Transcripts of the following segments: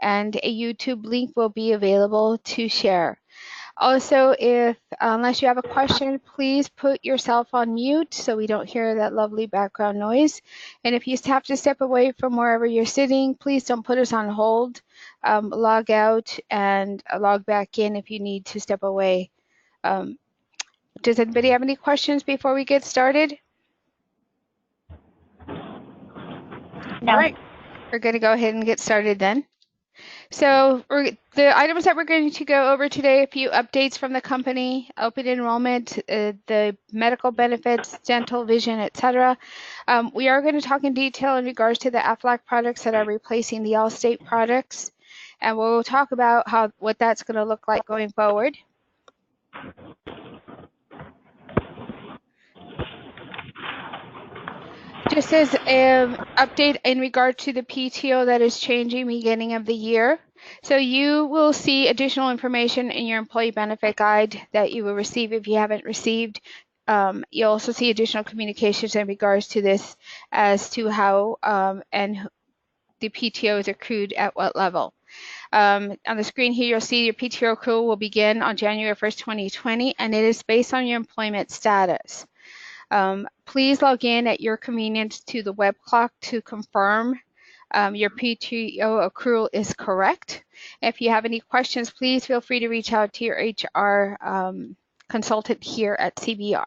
and a YouTube link will be available to share. Also, unless you have a question, please put yourself on mute so we don't hear that lovely background noise. And if you have to step away from wherever you're sitting, please don't put us on hold. Log out and log back in if you need to step away. Does anybody have any questions before we get started? No. All right, we're going to go ahead and get started then. So the items that we're going to go over today, a few updates from the company, open enrollment, the medical benefits, dental, vision, etc. We are going to talk in detail in regards to the Aflac products that are replacing the Allstate products, and we'll talk about what that's going to look like going forward. Just as an update in regard to the PTO that is changing beginning of the year. So you will see additional information in your employee benefit guide that you will receive if you haven't received. You'll also see additional communications in regards to this as to how and the PTO is accrued at what level. On the screen here, you'll see your PTO accrual will begin on January 1st, 2020, and it is based on your employment status. Please log in at your convenience to the web clock to confirm your PTO accrual is correct. If you have any questions, please feel free to reach out to your HR consultant here at CBR.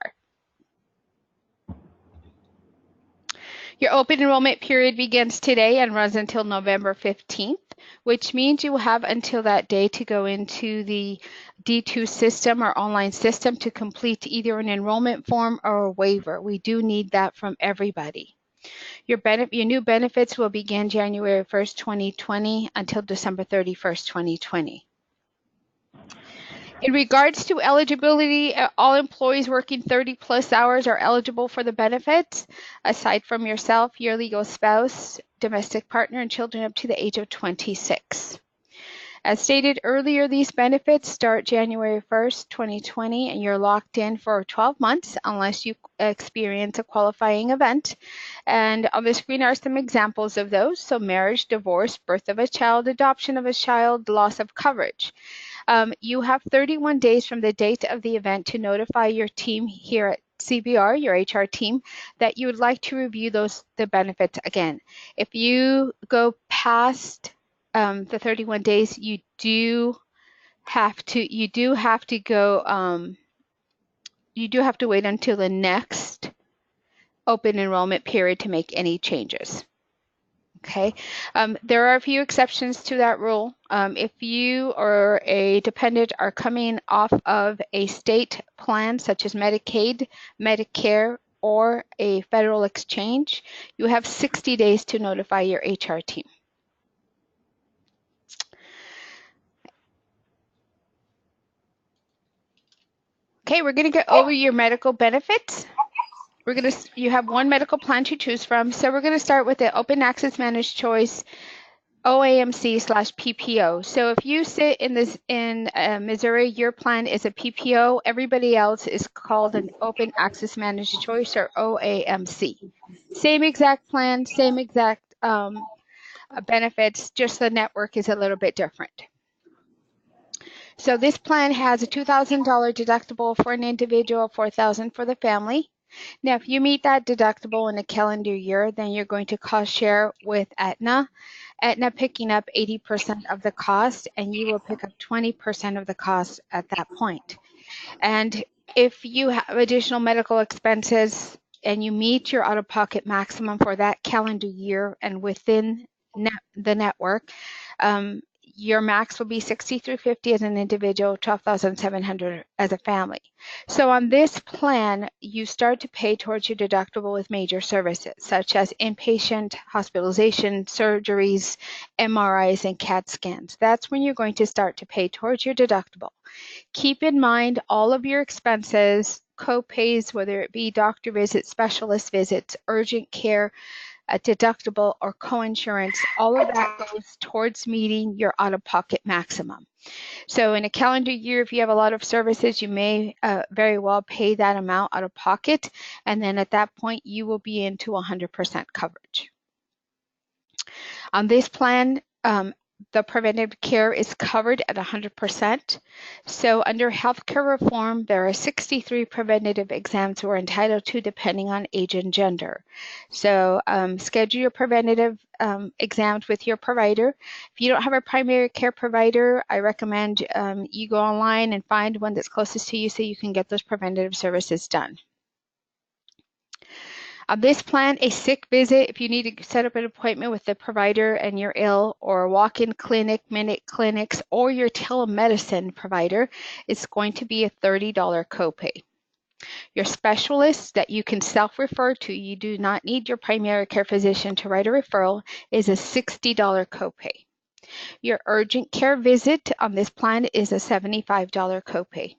Your open enrollment period begins today and runs until November 15th, which means you will have until that day to go into the D2 system or online system to complete either an enrollment form or a waiver. We do need that from everybody. Your new benefits will begin January 1st, 2020 until December 31st, 2020. In regards to eligibility, all employees working 30 plus hours are eligible for the benefits, aside from yourself, your legal spouse, domestic partner, and children up to the age of 26. As stated earlier, these benefits start January 1st, 2020, and you're locked in for 12 months unless you experience a qualifying event. And on the screen are some examples of those. So marriage, divorce, birth of a child, adoption of a child, loss of coverage. You have 31 days from the date of the event to notify your team here at CBR, your HR team, that you would like to review the benefits again. If you go past the 31 days, you do have to wait until the next open enrollment period to make any changes. Okay, there are a few exceptions to that rule. If you or a dependent are coming off of a state plan such as Medicaid, Medicare, or a federal exchange, you have 60 days to notify your HR team. Okay, we're going to go over your medical benefits. You have one medical plan to choose from. So we're going to start with the Open Access Managed Choice OAMC/PPO. So if you sit in Missouri, your plan is a PPO. Everybody else is called an Open Access Managed Choice or OAMC. Same exact plan, same exact benefits, just the network is a little bit different. So this plan has a $2,000 deductible for an individual, $4,000 for the family. Now, if you meet that deductible in a calendar year, then you're going to cost share with Aetna. Aetna picking up 80% of the cost, and you will pick up 20% of the cost at that point. And if you have additional medical expenses and you meet your out-of-pocket maximum for that calendar year and within the network, your max will be $60 through $50 as an individual, $12,700 as a family. So on this plan, you start to pay towards your deductible with major services, such as inpatient, hospitalization, surgeries, MRIs, and CAT scans. That's when you're going to start to pay towards your deductible. Keep in mind all of your expenses, co-pays, whether it be doctor visits, specialist visits, urgent care, a deductible, or coinsurance, all of that goes towards meeting your out-of-pocket maximum. So in a calendar year, if you have a lot of services, you may very well pay that amount out of pocket, and then at that point, you will be into 100% coverage. On this plan, the preventative care is covered at 100%. So under healthcare reform, there are 63 preventative exams we're entitled to depending on age and gender. So schedule your preventative exams with your provider. If you don't have a primary care provider, I recommend you go online and find one that's closest to you so you can get those preventative services done. On this plan, a sick visit, if you need to set up an appointment with the provider and you're ill, or walk-in clinic, minute clinics, or your telemedicine provider, it's going to be a $30 copay. Your specialist that you can self-refer to, you do not need your primary care physician to write a referral, is a $60 copay. Your urgent care visit on this plan is a $75 copay.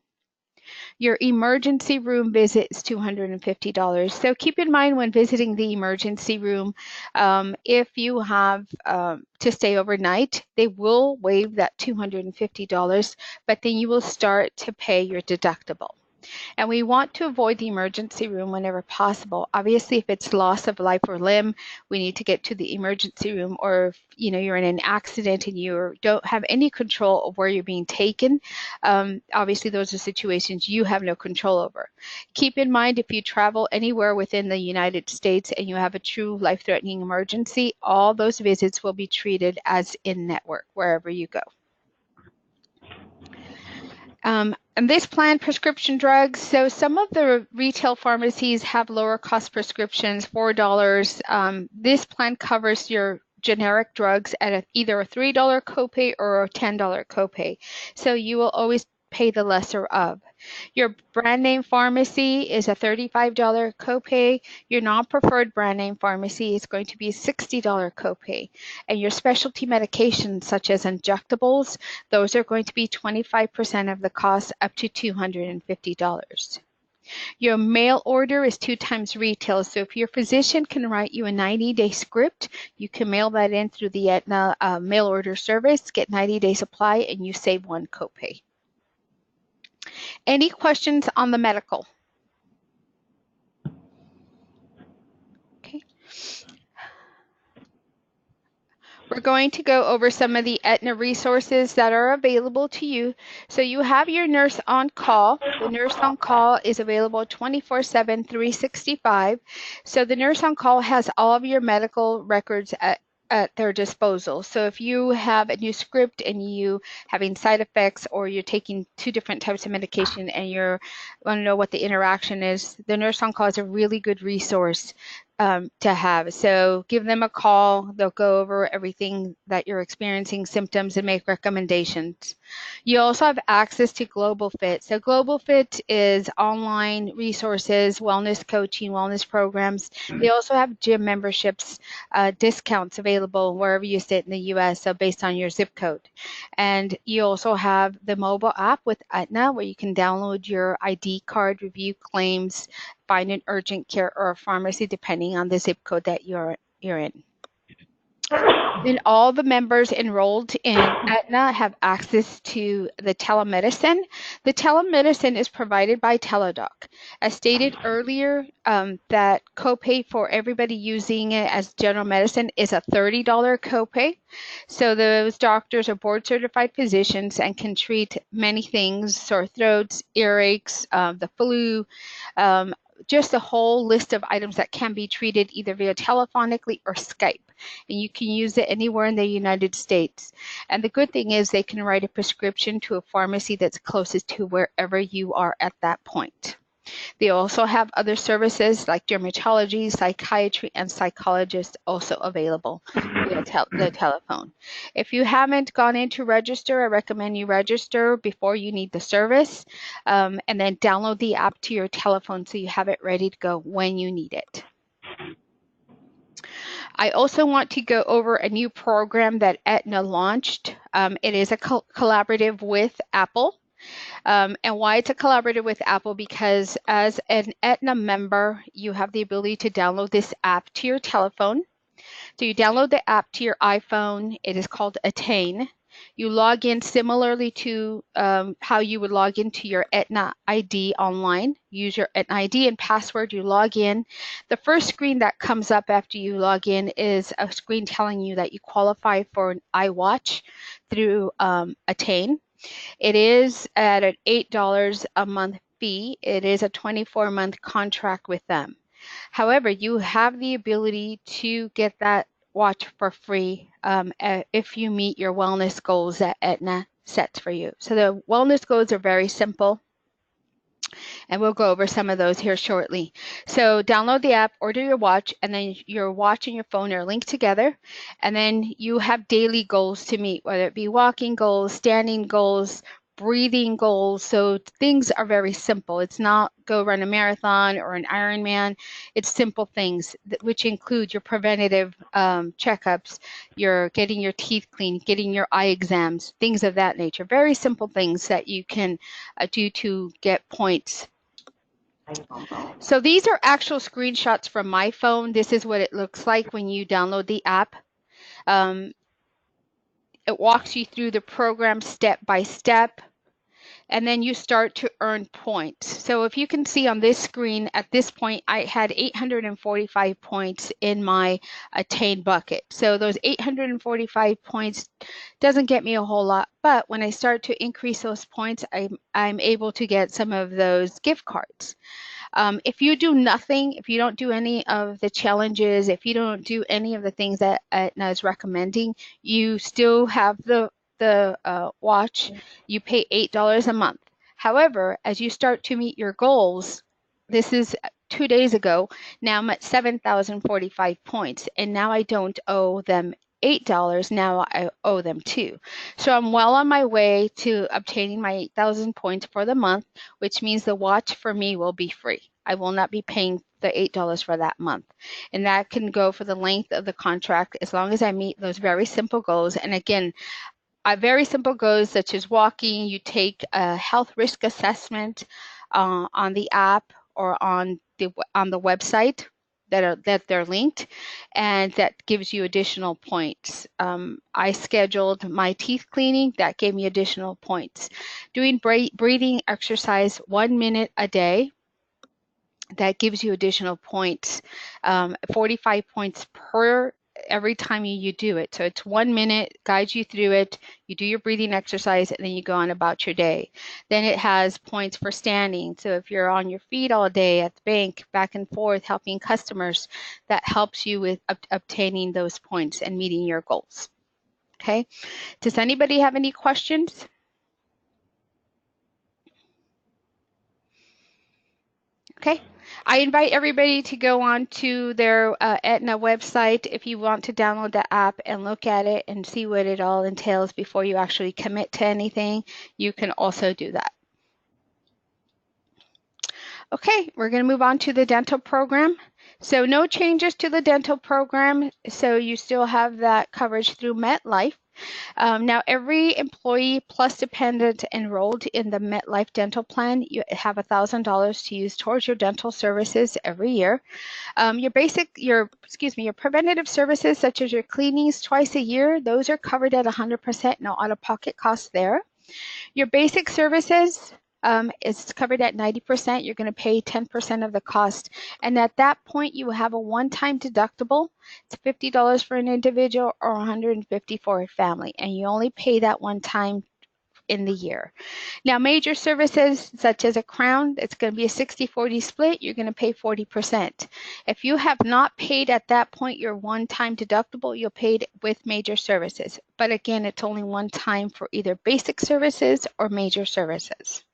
Your emergency room visit is $250. So keep in mind when visiting the emergency room, if you have to stay overnight, they will waive that $250, but then you will start to pay your deductible. And we want to avoid the emergency room whenever possible. Obviously, if it's loss of life or limb, we need to get to the emergency room, or if you're in an accident and you don't have any control of where you're being taken, obviously those are situations you have no control over. Keep in mind, if you travel anywhere within the United States and you have a true life-threatening emergency, all those visits will be treated as in-network wherever you go. And this plan, prescription drugs, so some of the retail pharmacies have lower cost prescriptions, $4. This plan covers your generic drugs at either a $3 copay or a $10 copay. So you will always pay the lesser of. Your brand name pharmacy is a $35 copay. Your non-preferred brand name pharmacy is going to be a $60 copay. And your specialty medications, such as injectables, those are going to be 25% of the cost, up to $250. Your mail order is 2 times retail. So if your physician can write you a 90-day script, you can mail that in through the Aetna mail order service, get 90-day supply, and you save 1 copay. Any questions on the medical? Okay. We're going to go over some of the Aetna resources that are available to you. So you have your nurse on call. The nurse on call is available 24/7, 365. So the nurse on call has all of your medical records at their disposal. So if you have a new script and you having side effects, or you're taking 2 different types of medication and you want to know what the interaction is, the nurse on call is a really good resource to have. So give them a call. They'll go over everything that you're experiencing, symptoms, and make recommendations. You also have access to Global Fit. So Global Fit is online resources, wellness coaching, wellness programs. They also have gym memberships, discounts available wherever you sit in the U.S., so based on your zip code. And you also have the mobile app with Aetna, where you can download your ID card, review claims, find an urgent care or a pharmacy depending on the zip code that you're in. Then all the members enrolled in Aetna have access to the telemedicine. The telemedicine is provided by Teladoc. As stated earlier, that copay for everybody using it as general medicine is a $30 copay. So those doctors are board certified physicians and can treat many things: sore throats, earaches, the flu, just a whole list of items that can be treated either via telephonically or Skype. And you can use it anywhere in the United States. And the good thing is they can write a prescription to a pharmacy that's closest to wherever you are at that point. They also have other services like dermatology, psychiatry, and psychologists also available via the telephone. If you haven't gone in to register, I recommend you register before you need the service, and then download the app to your telephone so you have it ready to go when you need it. I also want to go over a new program that Aetna launched. It is a collaborative with Apple. And why it's a collaborative with Apple, because as an Aetna member, you have the ability to download this app to your telephone. So you download the app to your iPhone. It is called Attain. You log in similarly to how you would log into your Aetna ID online. Use your Aetna ID and password. You log in. The first screen that comes up after you log in is a screen telling you that you qualify for an iWatch through Attain. It is at an $8 a month fee. It is a 24-month contract with them. However, you have the ability to get that watch for free if you meet your wellness goals that Aetna sets for you. So the wellness goals are very simple, and we'll go over some of those here shortly. So download the app, order your watch, and then your watch and your phone are linked together. And then you have daily goals to meet, whether it be walking goals, standing goals, breathing goals. So things are very simple. It's not go run a marathon or an Ironman. It's simple things, which include your preventative checkups, your getting your teeth cleaned, getting your eye exams, things of that nature. Very simple things that you can do to get points. So these are actual screenshots from my phone. This is what it looks like when you download the app. It walks you through the program step by step, and then you start to earn points. So if you can see on this screen, at this point, I had 845 points in my Attain bucket. So those 845 points doesn't get me a whole lot, but when I start to increase those points, I'm able to get some of those gift cards. If you do nothing, if you don't do any of the challenges, if you don't do any of the things that Aetna is recommending, you still have the watch. You pay $8 a month. However, as you start to meet your goals, this is 2 days ago, now I'm at 7,045 points, and now I don't owe them $8, now I owe them $2. So I'm well on my way to obtaining my 8,000 points for the month, which means the watch for me will be free. I will not be paying the $8 for that month. And that can go for the length of the contract as long as I meet those very simple goals. And again, very simple goals such as walking, you take a health risk assessment on the app or on the website that they're linked, and that gives you additional points. I scheduled my teeth cleaning, that gave me additional points. Doing breathing exercise 1 minute a day, that gives you additional points, 45 points per every time you do it. So it's 1 minute, guides you through it, you do your breathing exercise, and then you go on about your day. Then it has points for standing. So if you're on your feet all day at the bank, back and forth, helping customers, that helps you with obtaining those points and meeting your goals. Okay, does anybody have any questions? Okay, I invite everybody to go on to their Aetna website if you want to download the app and look at it and see what it all entails before you actually commit to anything. You can also do that. Okay, we're going to move on to the dental program. So no changes to the dental program. So you still have that coverage through MetLife. Now, every employee plus dependent enrolled in the MetLife dental plan, you have $1,000 to use towards your dental services every year. Your preventative services such as your cleanings twice a year, those are covered at 100%, no out-of-pocket costs there. Your basic services is covered at 90%. You're going to pay 10% of the cost. And at that point, you have a one-time deductible. It's $50 for an individual or $150 for a family. And you only pay that one time in the year. Now, major services such as a crown, it's going to be a 60-40 split. You're going to pay 40%. If you have not paid at that point your one-time deductible, you'll pay it with major services. But again, it's only one time for either basic services or major services.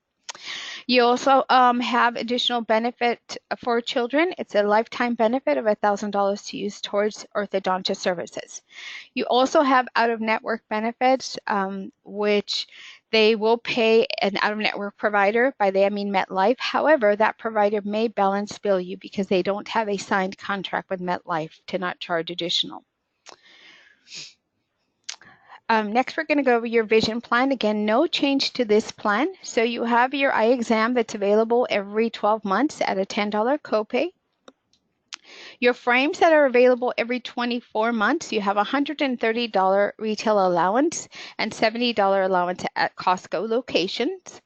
You also have additional benefit for children. It's a lifetime benefit of $1,000 to use towards orthodontist services. You also have out-of-network benefits, which they will pay an out-of-network provider. By they, I mean MetLife. However, that provider may balance bill you because they don't have a signed contract with MetLife to not charge additional. Next, we're going to go over your vision plan. Again, no change to this plan. So you have your eye exam that's available every 12 months at a $10 copay. Your frames that are available every 24 months, you have a $130 retail allowance and $70 allowance at Costco locations.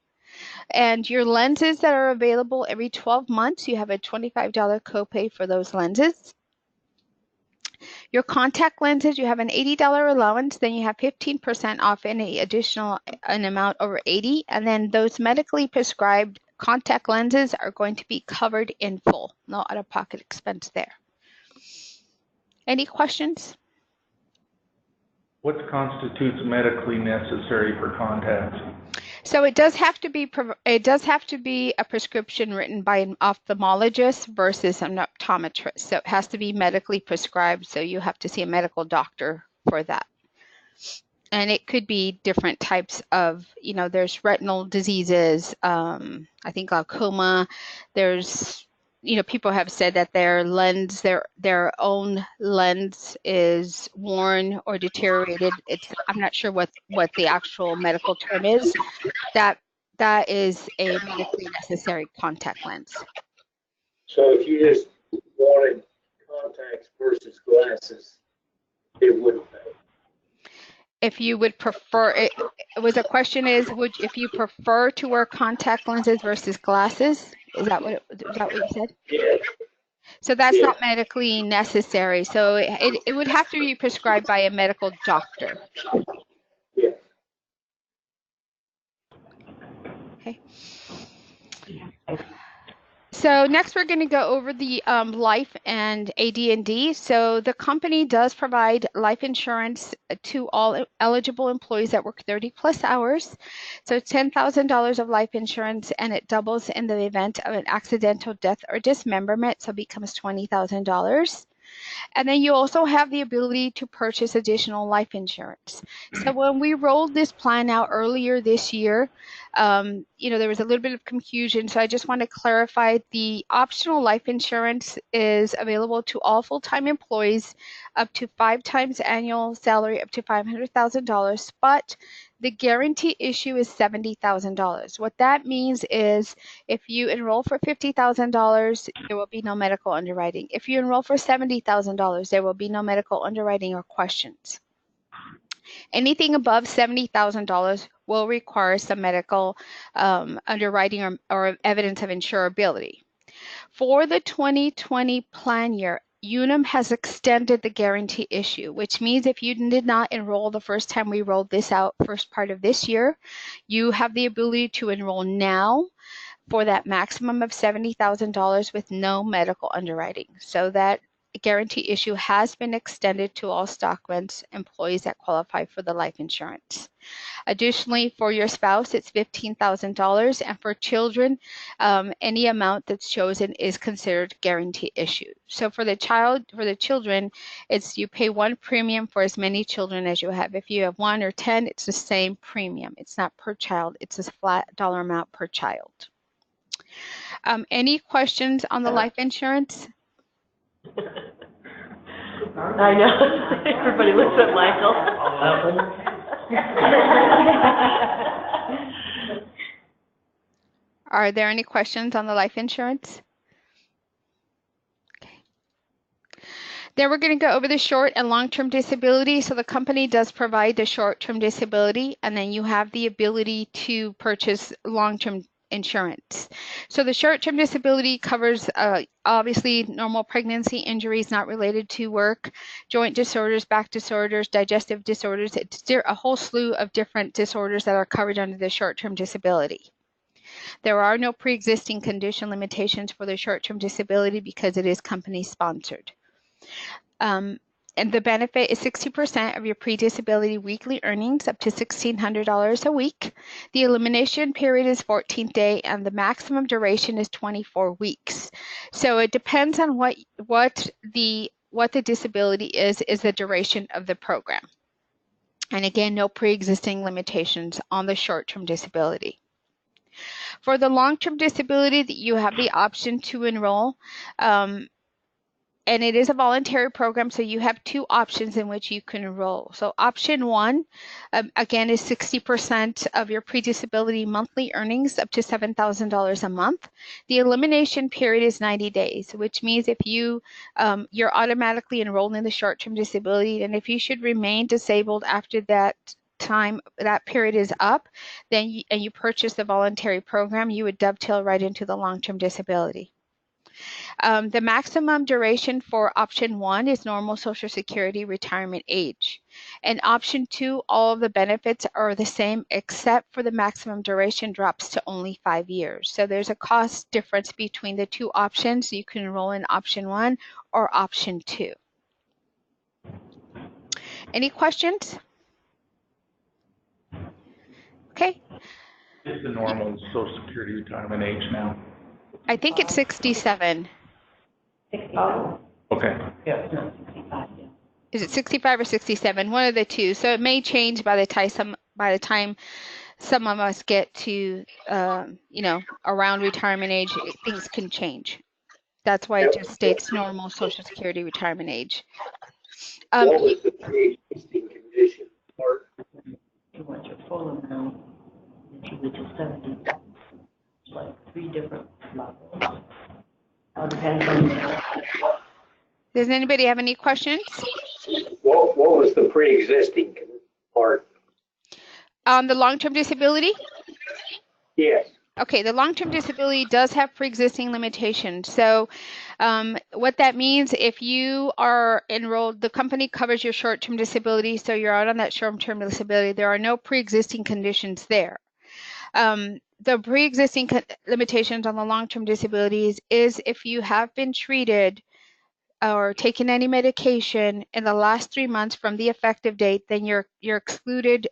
And your lenses that are available every 12 months, you have a $25 copay for those lenses. Your contact lenses, you have an $80 allowance, then you have 15% off any additional an amount over 80, and then those medically prescribed contact lenses are going to be covered in full. No out-of-pocket expense there. Any questions? What constitutes medically necessary for contacts? So it does have to be a prescription written by an ophthalmologist versus an optometrist. So it has to be medically prescribed. So you have to see a medical doctor for that. And it could be different types of, there's retinal diseases, I think glaucoma. There's, people have said that their own lens is worn or deteriorated. I'm not sure what the actual medical term is. That is a medically necessary contact lens. So if you just wanted contacts versus glasses, it wouldn't matter. If you would prefer it, if you prefer to wear contact lenses versus glasses, is that what you said? Yeah. So that's not medically necessary. So it would have to be prescribed by a medical doctor. Yeah. Okay. So next we're going to go over the life and AD&D. So the company does provide life insurance to all eligible employees that work 30 plus hours. So it's $10,000 of life insurance, and it doubles in the event of an accidental death or dismemberment, so it becomes $20,000. And then you also have the ability to purchase additional life insurance. So when we rolled this plan out earlier this year, there was a little bit of confusion. So I just want to clarify, the optional life insurance is available to all full-time employees up to 5 times annual salary, up to $500,000, but the guarantee issue is $70,000. What that means is if you enroll for $50,000, there will be no medical underwriting. If you enroll for $70,000, there will be no medical underwriting or questions. Anything above $70,000 will require some medical underwriting or evidence of insurability. For the 2020 plan year, Unum has extended the guarantee issue, which means if you did not enroll the first time we rolled this out, first part of this year, you have the ability to enroll now for that maximum of $70,000 with no medical underwriting. So that guarantee issue has been extended to all Stockmens employees that qualify for the life insurance. Additionally, for your spouse, it's $15,000, and for children, any amount that's chosen is considered guarantee issue. So for the children, it's you pay one premium for as many children as you have. If you have 1 or 10, it's the same premium. It's not per child. It's a flat dollar amount per child. Any questions on the life insurance? I know. Everybody looks at Michael. Are there any questions on the life insurance? Okay. Then we're going to go over the short and long-term disability. So the company does provide the short-term disability, and then you have the ability to purchase long-term insurance. So the short-term disability covers obviously normal pregnancy injuries not related to work, joint disorders, back disorders, digestive disorders. It's a whole slew of different disorders that are covered under the short-term disability. There are no pre-existing condition limitations for the short-term disability because it is company sponsored. And the benefit is 60% of your pre-disability weekly earnings, up to $1,600 a week. The elimination period is 14th day, and the maximum duration is 24 weeks. So it depends on what the disability is the duration of the program. And again, no pre-existing limitations on the short-term disability. For the long-term disability, you have the option to enroll and it is a voluntary program, so you have two options in which you can enroll. So option one, again, is 60% of your pre-disability monthly earnings up to $7,000 a month. The elimination period is 90 days, which means if you're automatically enrolled in the short-term disability, and if you should remain disabled after that time, that period is up, then you purchase the voluntary program, you would dovetail right into the long-term disability. The maximum duration for option one is normal Social Security retirement age. And option two, all of the benefits are the same except for the maximum duration drops to only 5 years. So there's a cost difference between the two options. You can enroll in option one or option two. Any questions? Okay. Is the normal Social Security retirement age now? I think it's 67. 65. Okay. Yeah. No, 65, yeah. Is it 65 or 67? One of the two. So it may change by the time some of us get to, around retirement age. Things can change. That's why it just states normal Social Security retirement age. What was the pre-existing condition part? You want your full amount, if you went to 70, it's like 3 different levels. All depends on the. Does anybody have any questions? What was the pre-existing part? On the long-term disability? Yes. Okay, the long-term disability does have pre-existing limitations. So what that means, if you are enrolled, the company covers your short-term disability, so you're out on that short-term disability. There are no pre-existing conditions there. The pre-existing limitations on the long-term disabilities is if you have been treated or taken any medication in the last 3 months from the effective date, then you're excluded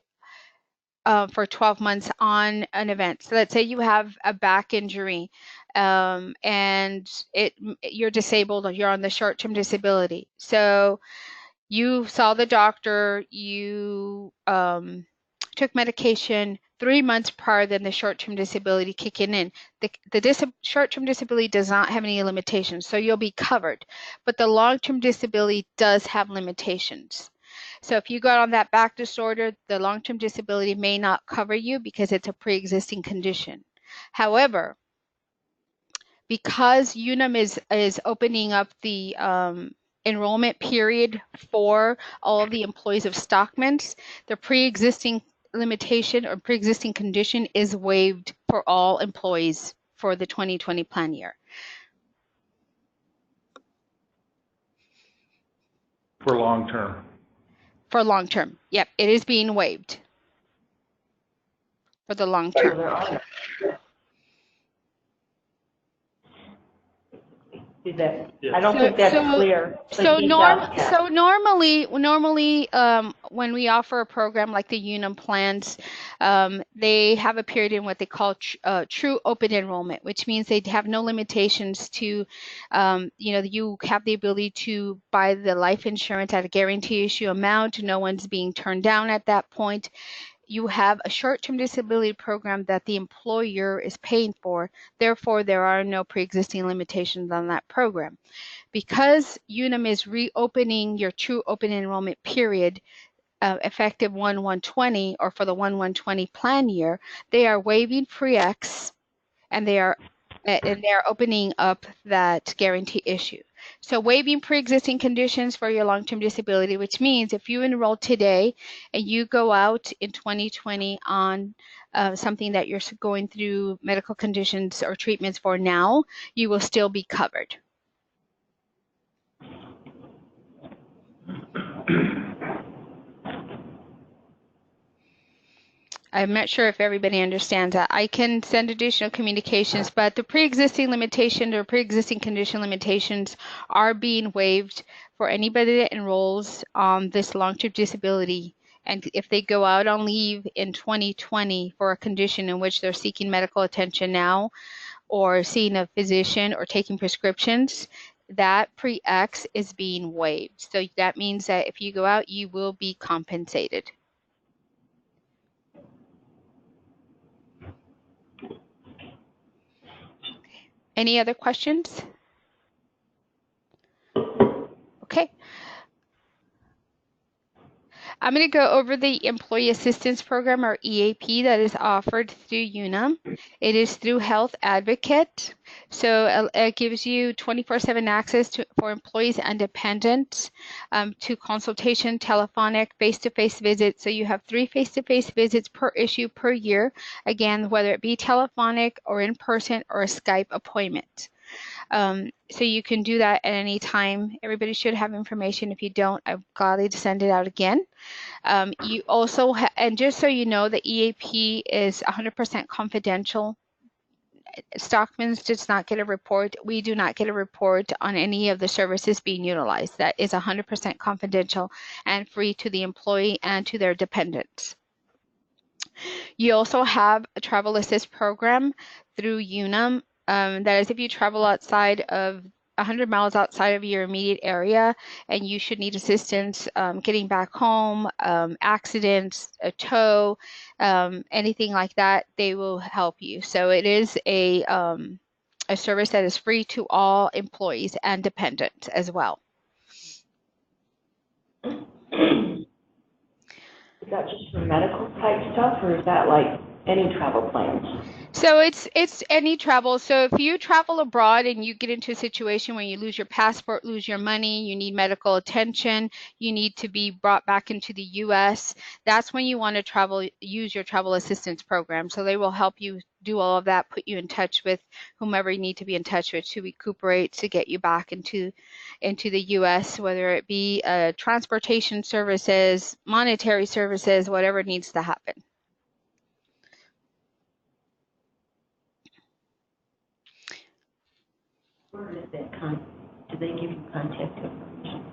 for 12 months on an event. So let's say you have a back injury and you're disabled or you're on the short-term disability. So you saw the doctor, you took medication 3 months prior than the short-term disability kicking in. The short-term disability does not have any limitations, so you'll be covered. But the long-term disability does have limitations. So if you got on that back disorder, the long-term disability may not cover you because it's a pre-existing condition. However, because Unum is opening up the enrollment period for all of the employees of Stockmens, the pre-existing limitation or pre-existing condition is waived for all employees for the 2020 plan year. For long term. For long term, yep, it is being waived for the long term. I don't think that's clear. So normally, when we offer a program like the Unum plans, they have a period in what they call true open enrollment, which means they have no limitations to, you have the ability to buy the life insurance at a guarantee issue amount. No one's being turned down at that point. You have a short-term disability program that the employer is paying for. Therefore, there are no pre-existing limitations on that program. Because Unum is reopening your true open enrollment period effective 1/1/20 or for the 1/1/20 plan year, they are waiving pre-ex and they are opening up that guarantee issue. So waiving pre-existing conditions for your long-term disability, which means if you enroll today and you go out in 2020 on something that you're going through medical conditions or treatments for now, you will still be covered. I'm not sure if everybody understands that. I can send additional communications, but the pre-existing limitation or pre-existing condition limitations are being waived for anybody that enrolls on this long-term disability. And if they go out on leave in 2020 for a condition in which they're seeking medical attention now or seeing a physician or taking prescriptions, that pre-ex is being waived. So that means that if you go out, you will be compensated. Any other questions? Okay. I'm going to go over the Employee Assistance Program, or EAP, that is offered through UNUM. It is through Health Advocate. So it gives you 24/7 access for employees and dependents to consultation, telephonic, face-to-face visits. So you have 3 face-to-face visits per issue per year. Again, whether it be telephonic or in person or a Skype appointment. So you can do that at any time. Everybody should have information. If you don't, I'm gladly to send it out again. You also, and just so you know, the EAP is 100% confidential. Stockmens does not get a report. We do not get a report on any of the services being utilized. That is 100% confidential and free to the employee and to their dependents. You also have a travel assist program through UNUM. That is if you travel outside of 100 miles outside of your immediate area and you should need assistance getting back home, accidents, a tow, anything like that, they will help you. So it is a service that is free to all employees and dependents as well. Is that just for medical type stuff, or is that like any travel plans? So it's any travel. So if you travel abroad and you get into a situation where you lose your passport, lose your money, you need medical attention, you need to be brought back into the U.S., that's when you want to travel, use your travel assistance program. So they will help you do all of that, put you in touch with whomever you need to be in touch with to recuperate, to get you back into the U.S., whether it be transportation services, monetary services, whatever needs to happen. Where is that do they give you contact information?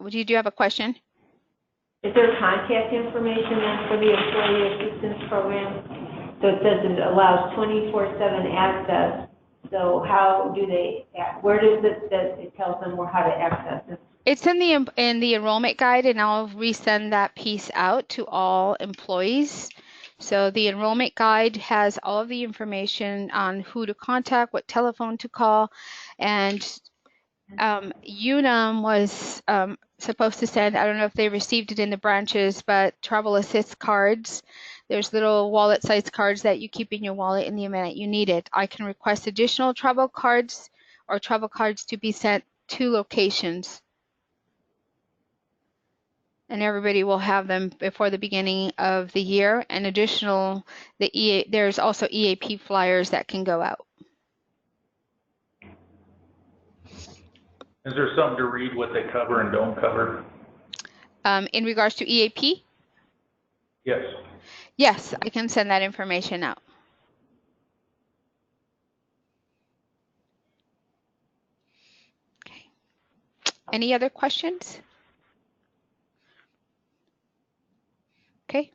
Do you have a question? Is there contact information then for the Employee Assistance Program? So it says it allows 24/7 access. So how do they, where does it that it tells them how to access it? It's in the enrollment guide, and I'll resend that piece out to all employees. So the enrollment guide has all of the information on who to contact, what telephone to call, and UNUM was supposed to send, I don't know if they received it in the branches, but travel assist cards. There's little wallet-sized cards that you keep in your wallet in the event you need it. I can request additional travel cards or travel cards to be sent to locations, and everybody will have them before the beginning of the year. And additional, there's also EAP flyers that can go out. Is there something to read what they cover and don't cover? In regards to EAP? Yes. Yes, I can send that information out. Okay. Any other questions? Okay.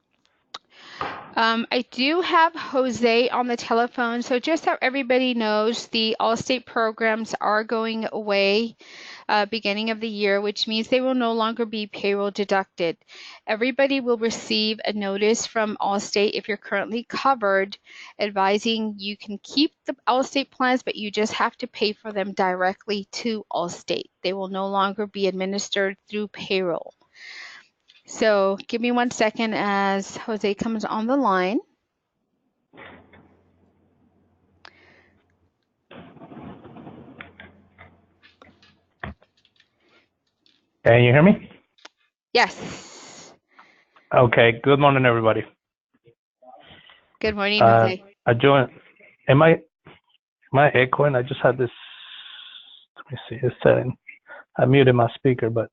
I do have Jose on the telephone. So just so everybody knows, the Allstate programs are going away beginning of the year, which means they will no longer be payroll deducted. Everybody will receive a notice from Allstate if you're currently covered, advising you can keep the Allstate plans, but you just have to pay for them directly to Allstate. They will no longer be administered through payroll. So give me 1 second as Jose comes on the line. Can you hear me? Yes. Okay. Good morning, everybody. Good morning, Jose. I joined. Am I echoing? I just had this. Let me see. It's setting. I muted my speaker, but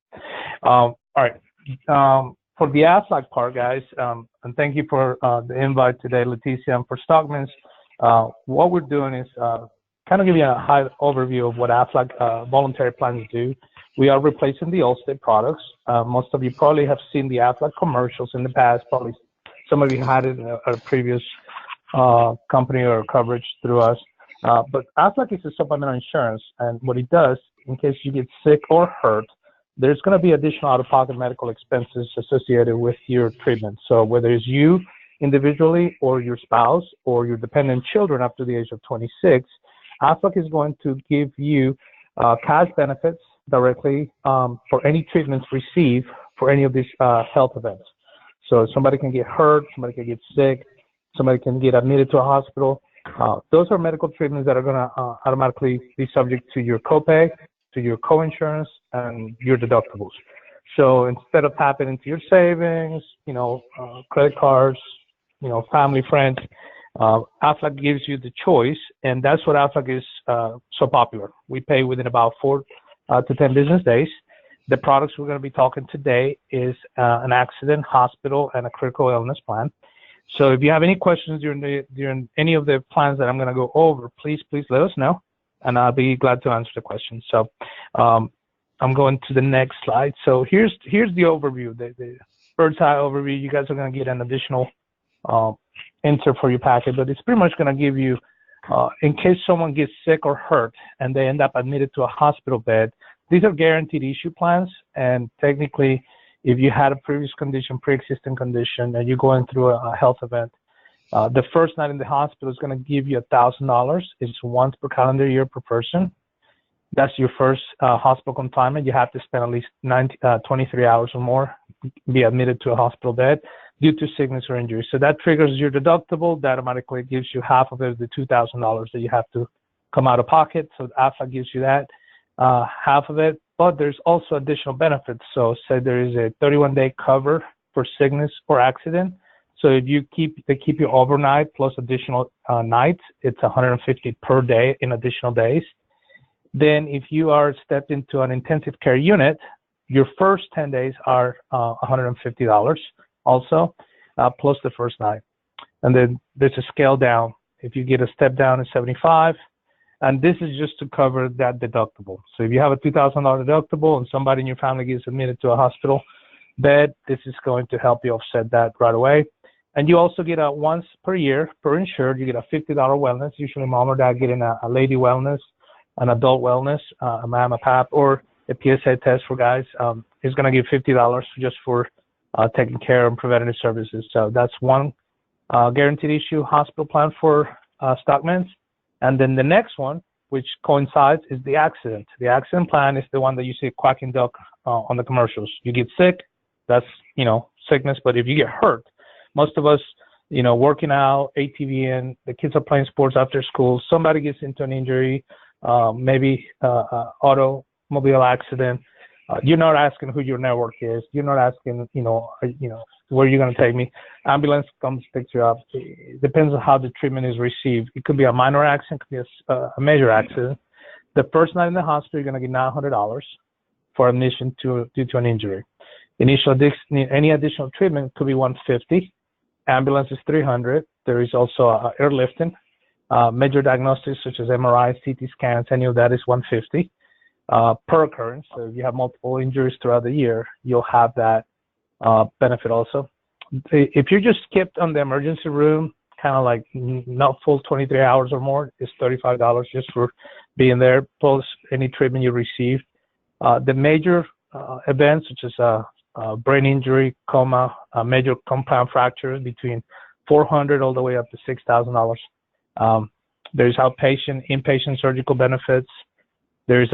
all right. For the AFLAC part, guys, and thank you for the invite today, Leticia, and for Stockmens. What we're doing is kind of give you a high overview of what AFLAC voluntary plans do. We are replacing the Allstate products. Most of you probably have seen the AFLAC commercials in the past. Probably some of you had it in a previous company or coverage through us. But AFLAC is a supplemental insurance, and what it does, in case you get sick or hurt, there's going to be additional out-of-pocket medical expenses associated with your treatment. So whether it's you individually or your spouse or your dependent children up to the age of 26, AFLAC is going to give you cash benefits directly for any treatments received for any of these health events. So somebody can get hurt, somebody can get sick, somebody can get admitted to a hospital. Those are medical treatments that are going to automatically be subject to your copay, to your coinsurance, and your deductibles. So instead of tapping into your savings, credit cards, family, friends, Aflac gives you the choice, and that's what Aflac is so popular. We pay within about 4 to 10 business days. The products we're going to be talking today is an accident, hospital, and a critical illness plan. So if you have any questions during any of the plans that I'm going to go over, please let us know, and I'll be glad to answer the questions. So I'm going to the next slide. So here's the overview, the bird's eye overview. You guys are going to get an additional insert for your packet, but it's pretty much going to give you, in case someone gets sick or hurt and they end up admitted to a hospital bed, these are guaranteed issue plans, and technically, if you had a previous condition, pre-existing condition, and you're going through a health event, the first night in the hospital is going to give you $1,000. It's once per calendar year per person. That's your first hospital confinement. You have to spend at least 23 hours or more, be admitted to a hospital bed due to sickness or injury. So that triggers your deductible. That automatically gives you half of it, the $2,000 that you have to come out of pocket. So AFA gives you that half of it. But there's also additional benefits. So say there is a 31-day cover for sickness or accident. So if they keep you overnight plus additional nights, it's $150 per day in additional days. Then if you are stepped into an intensive care unit, your first 10 days are $150 also, plus the first night. And then there's a scale down. If you get a step down, it's $75. And this is just to cover that deductible. So if you have a $2,000 deductible and somebody in your family gets admitted to a hospital bed, this is going to help you offset that right away. And you also get a once per year per insured, you get a $50 wellness. Usually mom or dad getting a lady wellness, an adult wellness, a mama pap, or a PSA test for guys. Is going to give $50 just for taking care of preventative services. So that's one guaranteed issue hospital plan for Stockmens. And then the next one, which coincides, is the accident. The accident plan is the one that you see quacking duck on the commercials. You get sick, that's, sickness. But if you get hurt, most of us, working out, ATVing, the kids are playing sports after school, somebody gets into an injury, maybe automobile accident. You're not asking who your network is. You're not asking, where you're going to take me. Ambulance comes, picks you up. It depends on how the treatment is received. It could be a minor accident, it could be a major accident. The first night in the hospital, you're going to get $900 for admission due to an injury. Any additional treatment could be $150. Ambulance is $300. There is also airlifting. Major diagnostics such as MRI, CT scans, any of that is $150 per occurrence. So if you have multiple injuries throughout the year, you'll have that benefit also. If you're just skipped on the emergency room, kind of like not full 23 hours or more, it's $35 just for being there, plus any treatment you received. The major events such as brain injury, coma, major compound fractures between $400 all the way up to $6,000. There's outpatient, inpatient surgical benefits. There's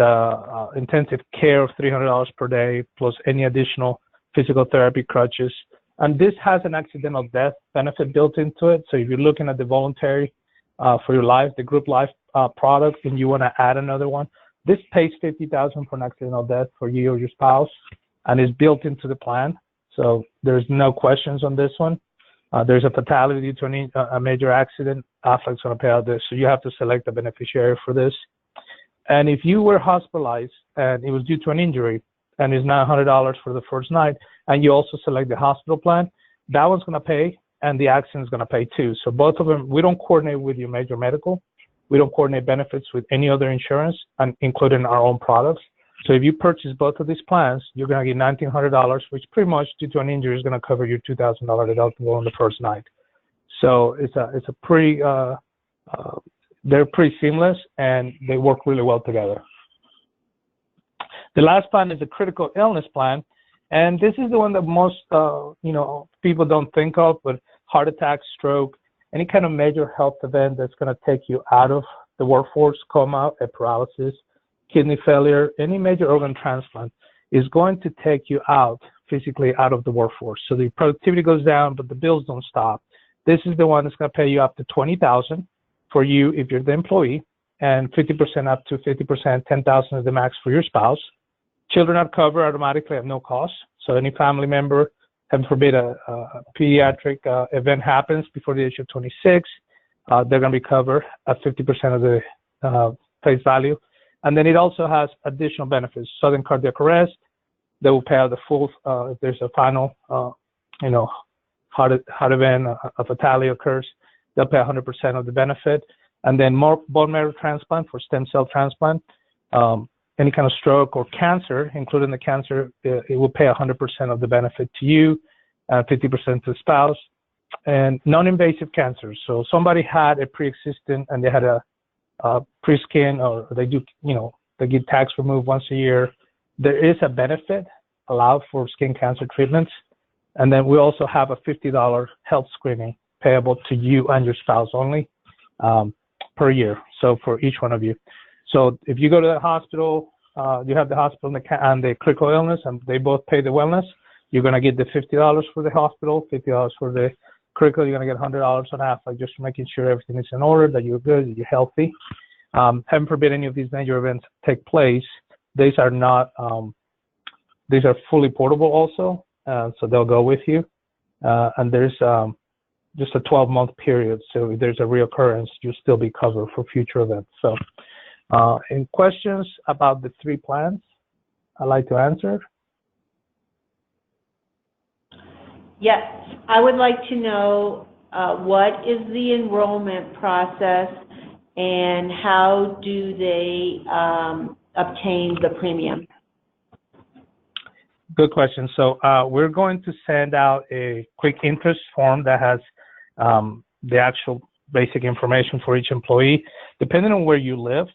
intensive care of $300 per day, plus any additional physical therapy, crutches. And this has an accidental death benefit built into it. So if you're looking at the voluntary for your life, the group life product, and you want to add another one, this pays $50,000 for an accidental death for you or your spouse, and is built into the plan. So there's no questions on this one. There's a fatality due to a major accident, Aflac's going to pay out this. So you have to select a beneficiary for this. And if you were hospitalized and it was due to an injury and it's $900 for the first night, and you also select the hospital plan, that one's going to pay and the accident's going to pay too. So both of them, we don't coordinate with your major medical. We don't coordinate benefits with any other insurance, and including our own products. So if you purchase both of these plans, you're going to get $1,900, which pretty much due to an injury is going to cover your $2,000 deductible on the first night. So it's a pretty, they're pretty seamless and they work really well together. The last plan is a critical illness plan. And this is the one that most, people don't think of, but heart attack, stroke, any kind of major health event that's going to take you out of the workforce, coma, paralysis, kidney failure, any major organ transplant is going to take you out physically out of the workforce. So the productivity goes down, but the bills don't stop. This is the one that's going to pay you up to $20,000 for you if you're the employee, and 50% up to 50%, $10,000 is the max for your spouse. Children are covered automatically at no cost. So any family member, heaven forbid, a pediatric event happens before the age of 26, they're going to be covered at 50% of the face value. And then it also has additional benefits. Sudden cardiac arrest, they will pay out the full if there's a final, heart event, a fatality occurs, they'll pay 100% of the benefit. And then more bone marrow transplant for stem cell transplant, any kind of stroke or cancer, including the cancer, it will pay 100% of the benefit to you, 50% to the spouse. And non-invasive cancers. So somebody had a pre-existing and they had a pre-skin, or they do, they get tags removed once a year. There is a benefit allowed for skin cancer treatments. And then we also have a $50 health screening payable to you and your spouse only per year. So for each one of you. So if you go to the hospital, you have the hospital and the critical illness, and they both pay the wellness, you're going to get the $50 for the hospital, $50 for the critical. You're going to get $100 on Aflac, just making sure everything is in order, that you're good, that you're healthy. Heaven forbid any of these major events take place. These are not, these are fully portable also, so they'll go with you. And there's just a 12-month period, so if there's a reoccurrence, you'll still be covered for future events. So any questions about the three plans I'd like to answer? Yes, I would like to know what is the enrollment process and how do they obtain the premium? Good question. So we're going to send out a quick interest form that has the actual basic information for each employee, depending on where you live.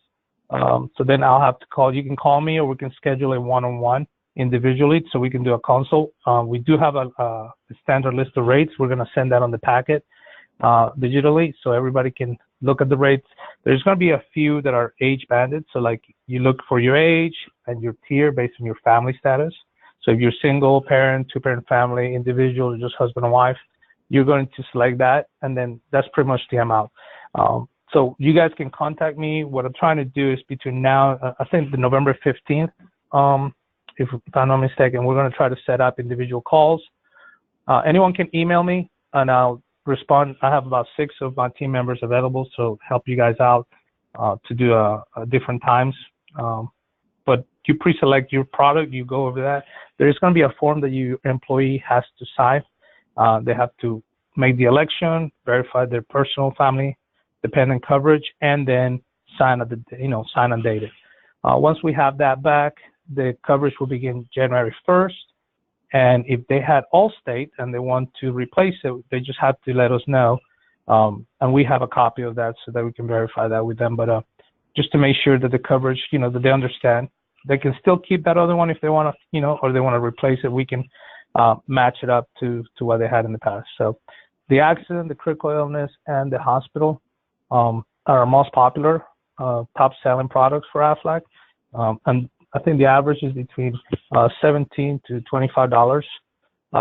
So then I'll have to call. You can call me, or we can schedule a one-on-one individually, so we can do a consult. We do have a standard list of rates. We're going to send that on the packet digitally, so everybody can look at the rates. There's going to be a few that are age banded. So like you look for your age and your tier based on your family status. So if you're single parent, two-parent family, individual, or just husband and wife, you're going to select that, and then that's pretty much the amount. So you guys can contact me. What I'm trying to do is between now, I think the November 15th, if I'm not mistaken, we're going to try to set up individual calls. Anyone can email me, and I'll respond. I have about 6 of my team members available, so help you guys out to do different times. But you pre-select your product, you go over that. There's going to be a form that your employee has to sign. They have to make the election, verify their personal family dependent coverage, and then sign and date it. Once we have that back, the coverage will begin January 1st. And if they had Allstate and they want to replace it, they just have to let us know. And we have a copy of that so that we can verify that with them. But just to make sure that the coverage, that they understand, they can still keep that other one if they want to, or they want to replace it. We can match it up to what they had in the past. So the accident, the critical illness, and the hospital are our most popular top selling products for Aflac. And I think the average is between $17 to $25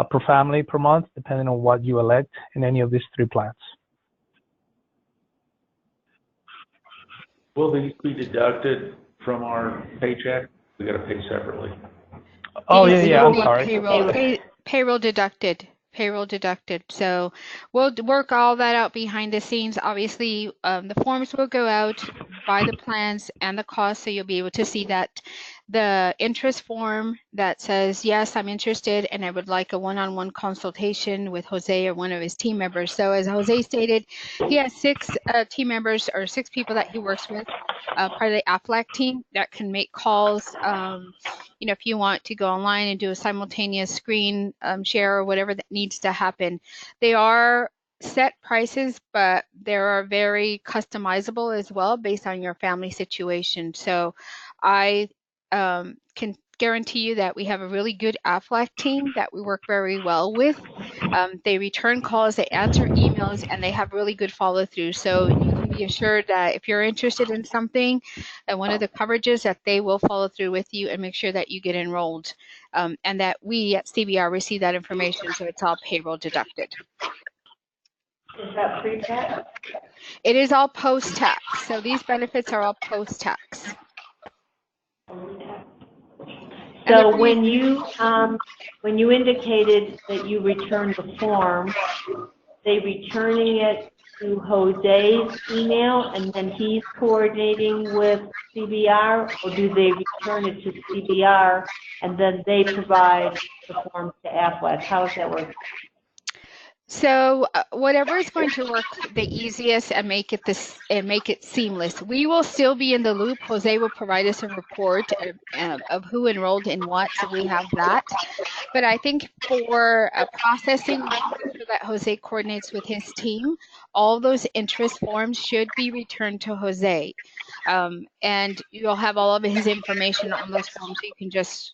per family per month, depending on what you elect in any of these three plans. Will these be deducted from our paycheck? We got to pay separately. Oh, These yeah, will I'm be sorry. Payroll deducted. So we'll work all that out behind the scenes. Obviously, the forms will go out by the plans and the cost, so you'll be able to see that. The interest form that says, yes, I'm interested and I would like a one-on-one consultation with Jose or one of his team members. So as Jose stated, he has 6 team members or 6 people that he works with, part of the Aflac team that can make calls. If you want to go online and do a simultaneous screen share or whatever that needs to happen. They are set prices, but they are very customizable as well based on your family situation. So I can guarantee you that we have a really good Aflac team that we work very well with. They return calls, they answer emails, and they have really good follow through. So you can be be assured that if you're interested in something and one of the coverages, that they will follow through with you and make sure that you get enrolled, and that we at CBR receive that information, so it's all payroll deducted. Is that pre-tax? It is all post-tax, so these benefits are all post-tax. So when you indicated that you returned the form, they returning it to Jose's email and then he's coordinating with CBR, or do they return it to CBR and then they provide the forms to Aflac? How does that work? So whatever is going to work the easiest and make it seamless. We will still be in the loop. Jose will provide us a report of who enrolled in what, so we have that. But I think for processing, so that Jose coordinates with his team, all those interest forms should be returned to Jose, and you'll have all of his information on those forms. So you can just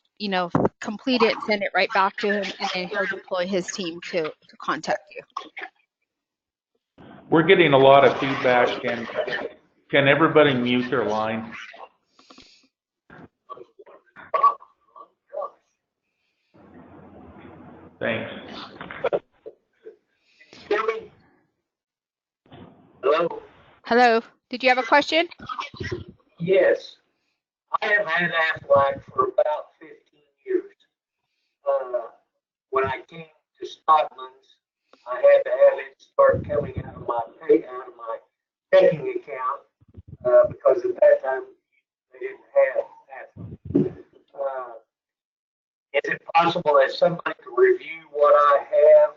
complete it, send it right back to him, and then he'll deploy his team to contact you. We're getting a lot of feedback. Can everybody mute their line? Thanks. Hello? Hello, did you have a question? Yes. I have had Aflac for about 15 years. When I came to Stockmens, I had to have it start coming out of my checking account because at that time they didn't have Aflac. Is it possible that somebody could review what I have?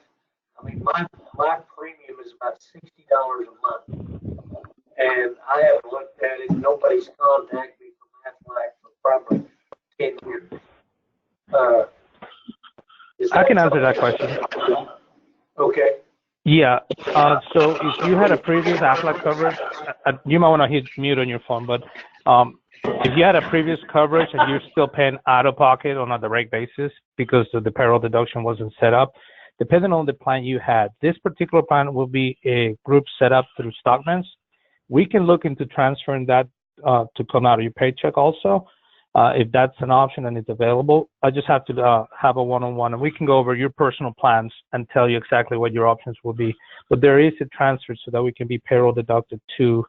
I mean, my premium is about $60 a month, and I haven't looked at it. Nobody's contacted me from Aflac for probably 10 years. I can answer that question. Okay. Yeah. So if you had a previous Aflac coverage, you might want to hit mute on your phone, but if you had a previous coverage and you're still paying out of pocket on a direct basis because the payroll deduction wasn't set up, depending on the plan you had, this particular plan will be a group set up through Stockmens. We can look into transferring that to come out of your paycheck also, if that's an option and it's available. I just have to have a one-on-one, and we can go over your personal plans and tell you exactly what your options will be. But there is a transfer so that we can be payroll deducted to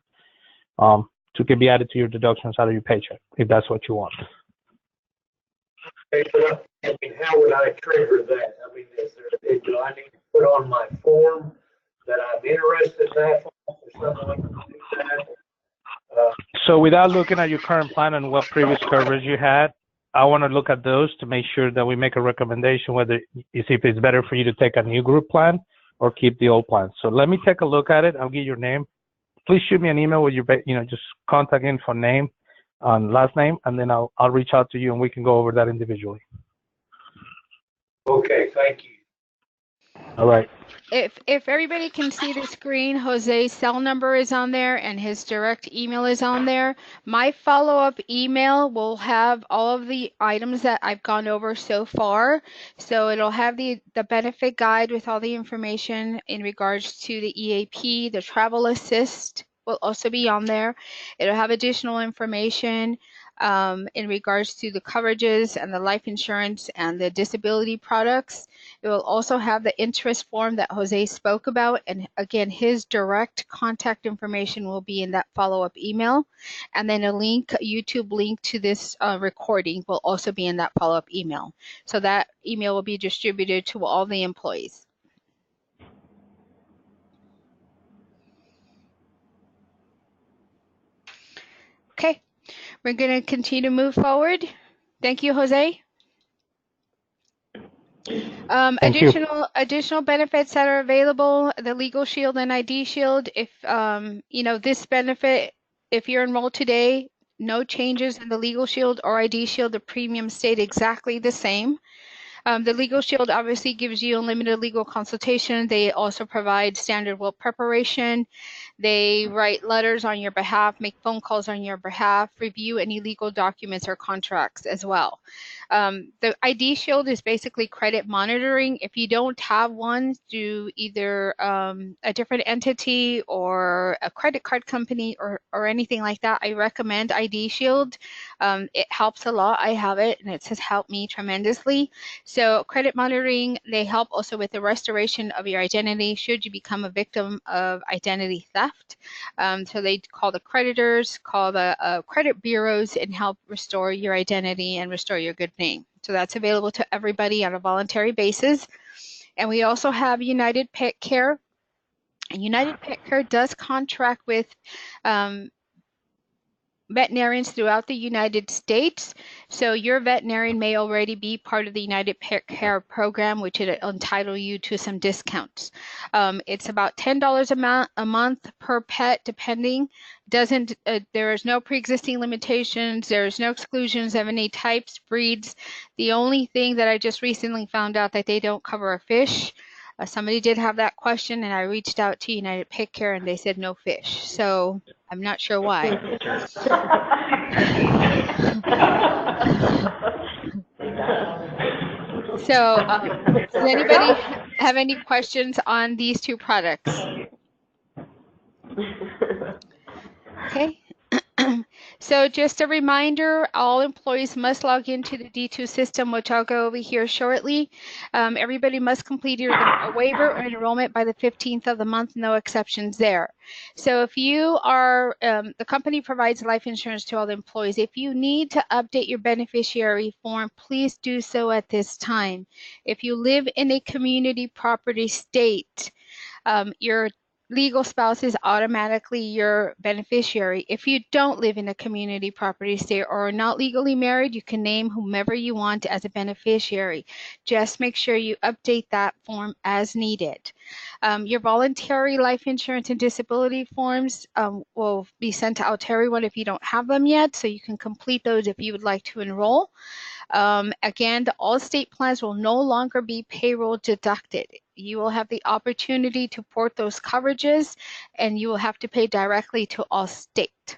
can be added to your deductions out of your paycheck, if that's what you want. Okay, but I mean, how would I trigger that? I mean, do I need to put on my form that I'm interested in that or something like that? So without looking at your current plan and what previous coverage you had, I want to look at those to make sure that we make a recommendation whether if it's better for you to take a new group plan or keep the old plan. So let me take a look at it. I'll get your name. Please shoot me an email with your, just contact info, name, last name, and then I'll reach out to you and we can go over that individually. Okay, thank you. All right. If everybody can see the screen, Jose's cell number is on there and his direct email is on there. My follow-up email will have all of the items that I've gone over so far. So it'll have the benefit guide with all the information in regards to the EAP, the travel assist will also be on there. It'll have additional information in regards to the coverages and the life insurance and the disability products. It will also have the interest form that Jose spoke about. And again, his direct contact information will be in that follow-up email. And then a YouTube link to this recording will also be in that follow-up email. So that email will be distributed to all the employees. Okay, we're going to continue to move forward. Thank you, Jose. Additional benefits that are available, the Legal Shield and ID Shield. If this benefit, if you're enrolled today, no changes in the Legal Shield or ID Shield, the premiums stayed exactly the same. The Legal Shield obviously gives you unlimited legal consultation. They also provide standard will preparation. They write letters on your behalf, make phone calls on your behalf, review any legal documents or contracts as well. The ID Shield is basically credit monitoring. If you don't have one through either a different entity or a credit card company or anything like that, I recommend ID Shield. It helps a lot. I have it and it has helped me tremendously. So credit monitoring, they help also with the restoration of your identity should you become a victim of identity theft. So they call the creditors, call the credit bureaus and help restore your identity and restore your good name. So that's available to everybody on a voluntary basis. And we also have United Pet Care. And United Pet Care does contract with veterinarians throughout the United States. So your veterinarian may already be part of the United Pet Care program, which will entitle you to some discounts. It's about $10 a month per pet, depending. There is no pre-existing limitations. There's no exclusions of any types, breeds. The only thing that I just recently found out that they don't cover are fish. Somebody did have that question, and I reached out to United Pet Care, and they said no fish. So I'm not sure why. So does anybody have any questions on these two products? Okay. So just a reminder, all employees must log into the D2 system, which I'll go over here shortly. Everybody must complete either a waiver or enrollment by the 15th of the month, no exceptions there. So if you are, the company provides life insurance to all the employees. If you need to update your beneficiary form, please do so at this time. If you live in a community property state, your legal spouse is automatically your beneficiary. If you don't live in a community property state or are not legally married, you can name whomever you want as a beneficiary. Just make sure you update that form as needed. Your voluntary life insurance and disability forms will be sent out to everyone if you don't have them yet, so you can complete those if you would like to enroll. Again, the all-state plans will no longer be payroll deducted. You will have the opportunity to port those coverages, and you will have to pay directly to Allstate.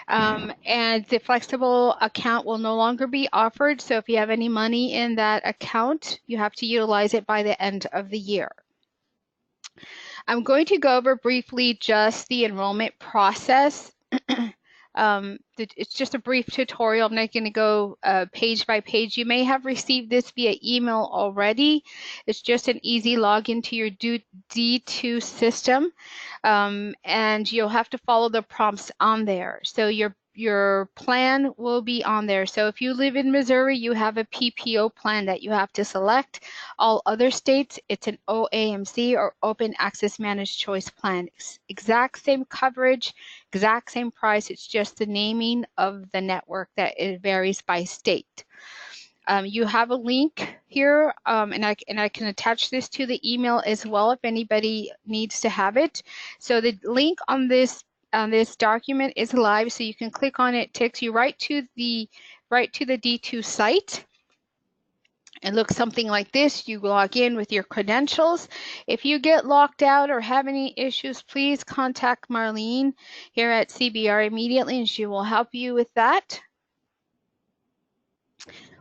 And the flexible account will no longer be offered, so if you have any money in that account, you have to utilize it by the end of the year. I'm going to go over briefly just the enrollment process. It's just a brief tutorial. I'm not going to go page by page. You may have received this via email already. It's just an easy login to your D2 system, and you'll have to follow the prompts on there. So your plan will be on there. So if you live in Missouri, you have a PPO plan that you have to select. All other states, it's an OAMC or Open Access Managed Choice plan. Exact same coverage, exact same price. It's just the naming of the network that it varies by state. You have a link here, and I can attach this to the email as well if anybody needs to have it. So the link on this document is live, so you can click on it. It takes you right to the D2 site. It looks something like this. You log in with your credentials. If you get locked out or have any issues, please contact Marlene here at CBR immediately, and she will help you with that.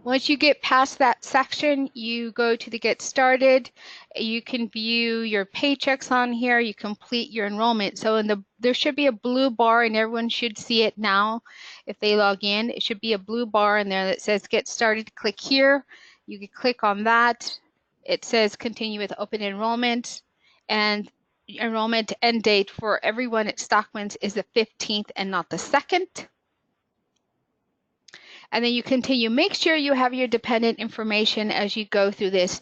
Once you get past that section, you go to the Get Started. You can view your paychecks on here. You complete your enrollment. So there should be a blue bar, and everyone should see it now. If they log in, it should be a blue bar in there that says Get Started. Click here. You can click on that. It says Continue with Open Enrollment, and enrollment end date for everyone at Stockmens is the 15th and not the 2nd. And then you continue. Make sure you have your dependent information as you go through this.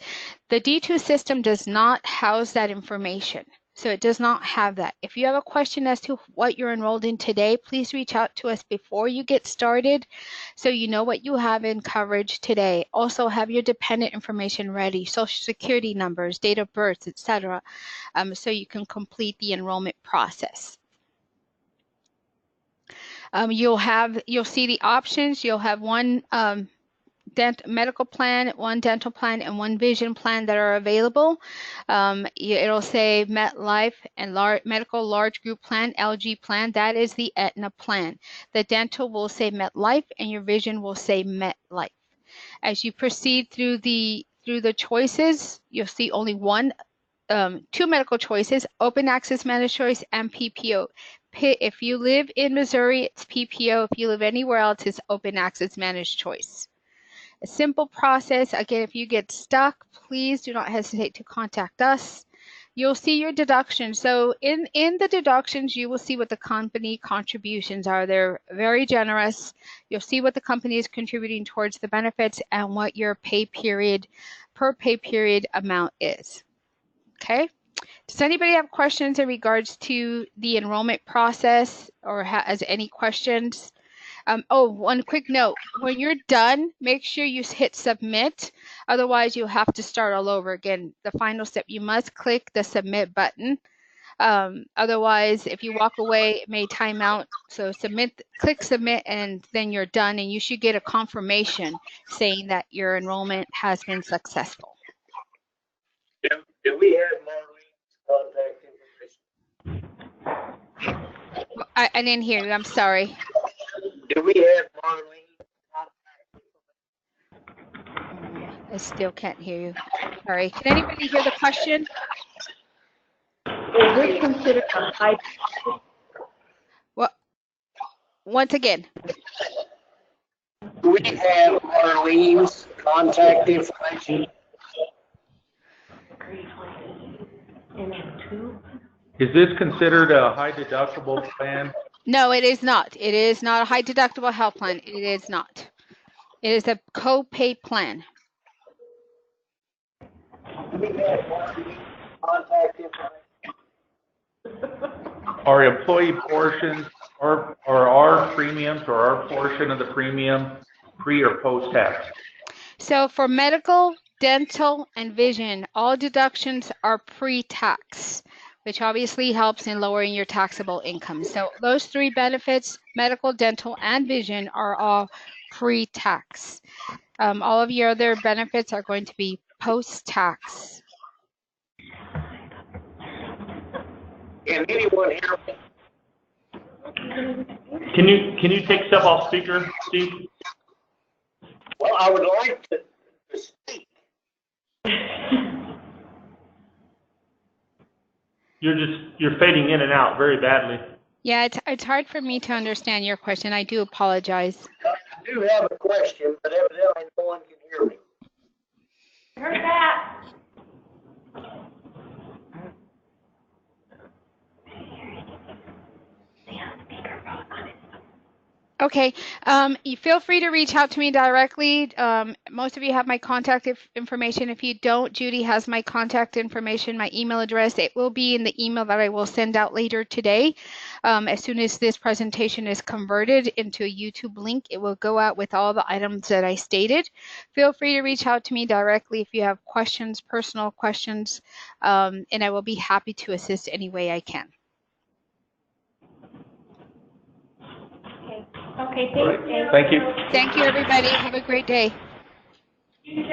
The D2 system does not house that information, so it does not have that. If you have a question as to what you're enrolled in today, please reach out to us before you get started so you know what you have in coverage today. Also have your dependent information ready, social security numbers, date of birth, etc., so you can complete the enrollment process. You'll see the options. You'll have one medical plan, one dental plan, and one vision plan that are available. It'll say MetLife and medical large group plan, LG plan. That is the Aetna plan. The dental will say MetLife, and your vision will say MetLife. As you proceed through the choices, you'll see only two medical choices: open access managed choice and PPO. If you live in Missouri, it's PPO. If you live anywhere else, it's open access managed choice. A simple process. Again, if you get stuck, please do not hesitate to contact us. You'll see your deductions. So in the deductions, you will see what the company contributions are. They're very generous. You'll see what the company is contributing towards the benefits and what your per pay period amount is. Okay. Does anybody have questions in regards to the enrollment process, or has any questions? One quick note. When you're done, make sure you hit submit. Otherwise, you'll have to start all over again. The final step, you must click the submit button. Otherwise, if you walk away, it may time out. So click submit, and then you're done, and you should get a confirmation saying that your enrollment has been successful. Do we have Marlene's contact information? I didn't hear you. I'm sorry. Do we have Marlene's contact information? I still can't hear you. Sorry. Can anybody hear the question? Is this considered a high? Well, once again. Do we have Marlene's contact information? Is this considered a high deductible plan? No, it is not. It is not a high deductible health plan. It is not. It is a co-pay plan. Do we have Marlene's contact information? Are employee portions or our premiums or our portion of the premium pre or post tax? So for medical, dental, and vision, all deductions are pre-tax, which obviously helps in lowering your taxable income. So those three benefits, medical, dental, and vision, are all pre-tax. All of your other benefits are going to be post-tax. Can anyone hear me? Can you take stuff off speaker, Steve? Well, I would like to speak. You're fading in and out very badly. Yeah, it's hard for me to understand your question. I do apologize. I do have a question, but evidently no one can hear me. Heard that. Okay, you feel free to reach out to me directly. Most of you have my contact information. If you don't, Judy has my contact information, my email address. It will be in the email that I will send out later today. As soon as this presentation is converted into a YouTube link, it will go out with all the items that I stated. Feel free to reach out to me directly if you have questions, personal questions, and I will be happy to assist any way I can. Okay, thank you. Thank you. Thank you, everybody. Have a great day. You too.